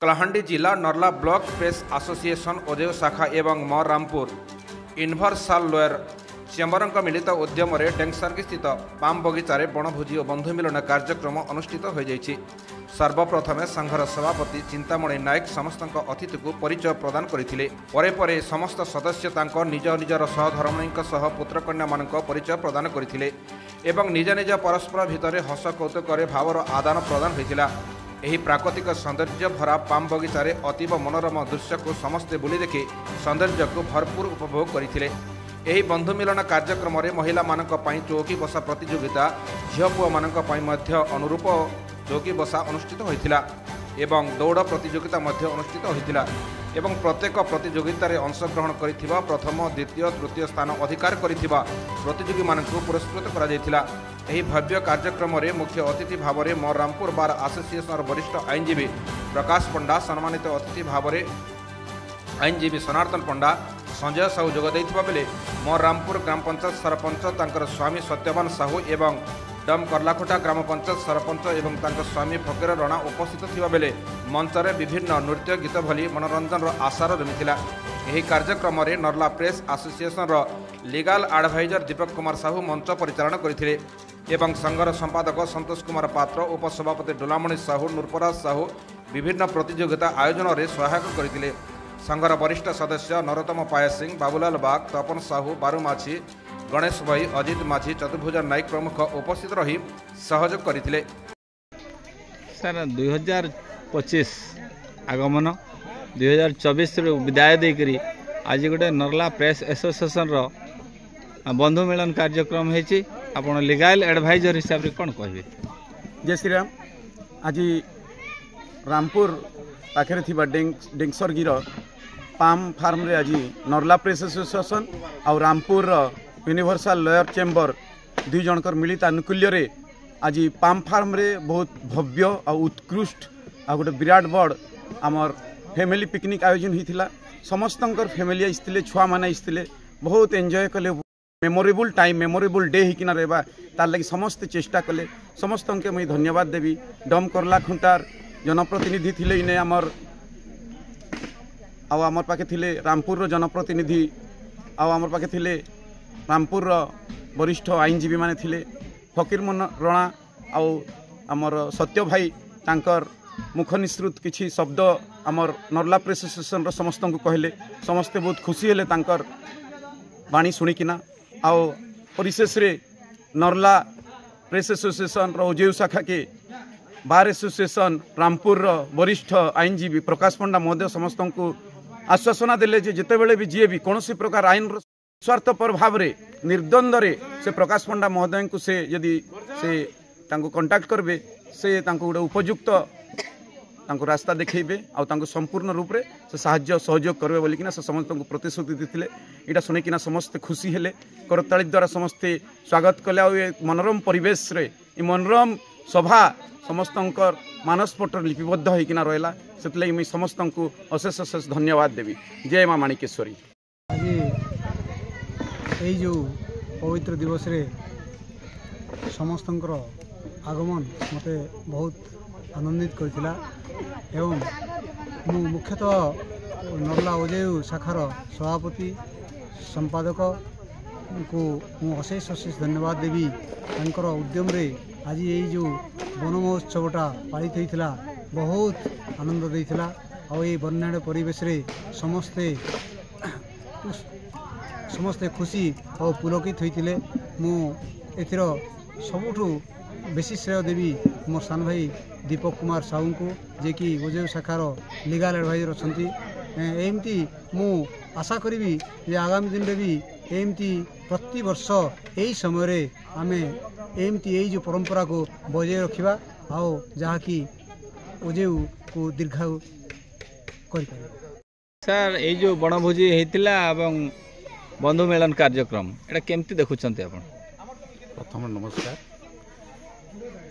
कलाहांडी जिला नर्ला block press association ओजेव शाखा एवं म रामपुर यूनिवर्सल लोयर चेम्बर मिलित उद्यम डेंगसर्गी स्थित पाम बगीचार बणभोजी और बंधु मिलन कार्यक्रम अनुष्ठित हो जाइछि। सर्वप्रथमे संघर सभापति चिंतामणि नायक समस्त अतिथि को परिचय प्रदान करथिले। परे परे समस्त सदस्य तांको निज निजर सहधर्मिणींक सह पुत्रकन्या मानक परिचय प्रदान करथिले एवं निज निज परस्पर भितर हस कौतुकर भावर आदान प्रदान होइतिला। एही प्राकृतिक सौंदर्य भरा पाम बगीचार अतीव मनोरम दृश्य को समस्ते बुली देखि सौंदर्य को भरपूर उपभोग करथिले। एही बंधु मिलन कार्यक्रम में महिला मानक पई चौकी बसा प्रतियोगिता झियो पुओ मानक पई मध्य अनुरूप चौकी बसा अनुष्ठित होइतिला एवं दौड़ प्रतियोगिता मध्य अनुष्ठित होइतिला एवं प्रत्येक प्रतियोगिता रे अंशग्रहण करिथिबा प्रथम द्वितीय तृतीय स्थान अधिकार करिथिबा प्रतियोगी मानक पुरस्कृत करा जायतिला। एही भव्य कार्यक्रम में मुख्य अतिथि भाव में म रामपुर बार एसोसिएशन वरिष्ठ आईनजीवी प्रकाश पंडा, सम्मानित अतिथि भाव में आईनजीवी सनातन पंडा, संजय साहू जोग देइथिबा बेले म रामपुर ग्राम पंचायत सरपंच तांकर स्वामी सत्यवान साहू एवं डम करलाखोटा ग्राम पंचायत सरपंच एवं तांकर स्वामी फकीर राणा उपस्थित थिबा बेले मंचरे विभिन्न नृत्य गीत भली मनोरंजन आशार जमिथिला। एही कार्यक्रम में नर्ला press association legal adviser Deepak Kumar Sahu मंच परिचालन करथिले एवं संघर संपादक संतोष कुमार पात्र, उपसभापति डोलामणि साहू, नूरपराज साहू विभिन्न प्रतियोगिता आयोजन में सहायक करथिले। संघर वरिष्ठ सदस्य नरोत्तम पाया सिंह, बाबूलाल बाग, तपन साहू, बारू माछी, गणेश भाई, अजित माझी, चतुर्भुजा नायक प्रमुख उपस्थित रही सहयोग करथिले। सर 2025 आगमन 2024 विदाय देकरी आज गोटे नर्ला प्रेस एसोसिएशन रो बंधु मिलन कार्यक्रम है। आपण लीगल एडवाइजर हिसाब रे कौन कहबे? जय श्री राम। आज रामपुर पाखे थी डेंगसर्गीर पाम फार्म रे आज नर्ला प्रेस एसोसिएशन और रामपुर यूनिवर्सल लॉयर चेम्बर दुई जनकर मिलित आनुकूल्य रे आज पाम फार्म रे बहुत भव्य और उत्कृष्ट आ गोटे विराट बड़ आमर फैमिली पिकनिक आयोजन होता। समस्त फैमिली आसते, छुआ मैंने आसते, बहुत एंजॉय कले, मेमोरेबल टाइम, मेमोरेबल डे होना रहा तार लगी समस्त चेष्टा कले। समस्त के मुझे धन्यवाद देवी। डम करला खुंटार जनप्रतिनिधि थिले इने आमर आमर पाखे थिले रामपुर जनप्रतिनिधि आमर पाखे थिले रामपुर वरिष्ठ आईनजीवी माने थिले फकीर मन राणा आमर सत्य भाई तांकर मुख निसृत किछि शब्द आमर नर्ला प्रेस एसोसिएशन रो समस्त को कहले। समस्ते बहुत खुशी हेले तांकर बाणी शुणिकिना। परिशेष रे नर्ला प्रेस एसोसिएशन रो ओजेव शाखा के बार एसोसिएशन रामपुर वरिष्ठ आईनजीवी प्रकाश पंडा महोदय समस्त को आश्वासना देले जे जेते बेले भी जी भी कौन प्रकार आईन स्वार्थपर भाव रे निर्द्वंद रे से प्रकाश पंडा महोदय को से यदि से तांको कांटेक्ट करबे से तांको गोटे उपयुक्त तांको रास्ता देखेबे आ तांको संपूर्ण रूप रे से साहाय्य सहयोग करबे बोलिकिना से समस्त को प्रतिश्रुति देथिले। एटा सुनिकिना समस्त खुशी हेले, करताली द्वारा समस्ते स्वागत कले। आ मनोरम परिवेश रे ई मनोरम सभा समस्तंकर मानसपटर लिपिबद्ध होइकिना रहला। सेतले मैं समस्त को अशेष अशेष धन्यवाद देवी। जय मां माणिकेश्वरी। यही जो पवित्र दिवस रे समस्तंकर आगमन मते बहुत आनंदित करथिला एवं मुख्यतः नर्ला ओजेव शाखार सभापति संपादक को अशेष अशेष धन्यवाद देवी। तांकर उद्यम रे आज यही जो वन महोत्सवटा पालित होइथिला बहुत आनंद देइथिला। और ये बन्याड़ परिवेश रे समस्ते खुशी और पुलकित होइथिले। मु एथिर सबुठु बेसी श्रेय देवी मोर सान भाई दीपक कुमार साहू को, जे कि ओजेव शाखार लीगल एडवाइजर अछंती। एमती मु आशा करी जे आगामी दिन रे भी एमती प्रति वर्ष यही समय रे आमे एमती यही जो परंपरा को बजाय रखिबा और जहाँ कि ओजेव को दीर्घायु कर। सर ये जो बणभोजी होता एवं बंधु मिलन कार्यक्रम एटा केमती देखुछन्ते आपण? प्रथम नमस्कार।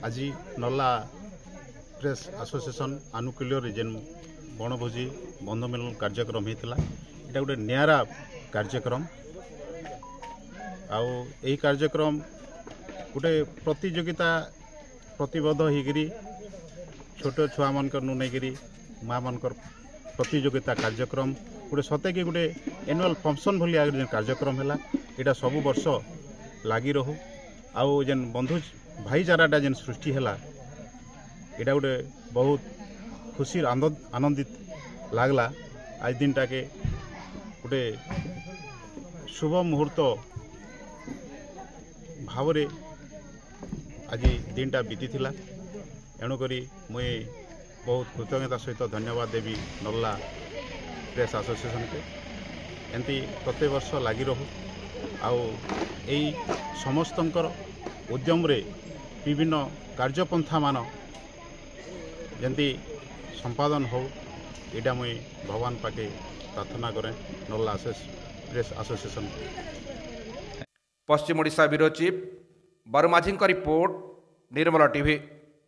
आज नर्ला प्रेस एसोसिएशन आनुकूल्य रे जेन बणभोजी बंधु मिलन कार्यक्रम होता एटा गोटे नियारा कार्यक्रम। आउ यही कार्यक्रम गोटे प्रतियोगिता प्रतिबद्ध होकर छोट छुआ मन नहीं माँ मनकर प्रतियोगिता कार्यक्रम गोटे सते कि गोटे एनुअल फंक्शन भली आगे कार्यक्रम है यहाँ सबु वर्ष लगी रहू आउ जेन बंधु भाईचाराटा जेन सृष्टि है यहाँ गोटे बहुत खुशी आनंदित लगला। आज दिन टाके गोटे शुभ मुहूर्त भाव आज दिनटा बीती थिला एणुकरी मुई बहुत कृतज्ञता सहित धन्यवाद देवी नल्ला प्रेस एसोसिएशन के एमती प्रत्येक वर्ष लगी रहू आउ यही समस्तंकर उद्यम रे विभिन्न कार्यपंथा मान जंती संपादन हो यहाँ मुई भगवान पाके प्रार्थना करें नल्ला प्रेस एसोसिएशन। पश्चिम Odisha bureau chief Barumajhi report Nirmala TV.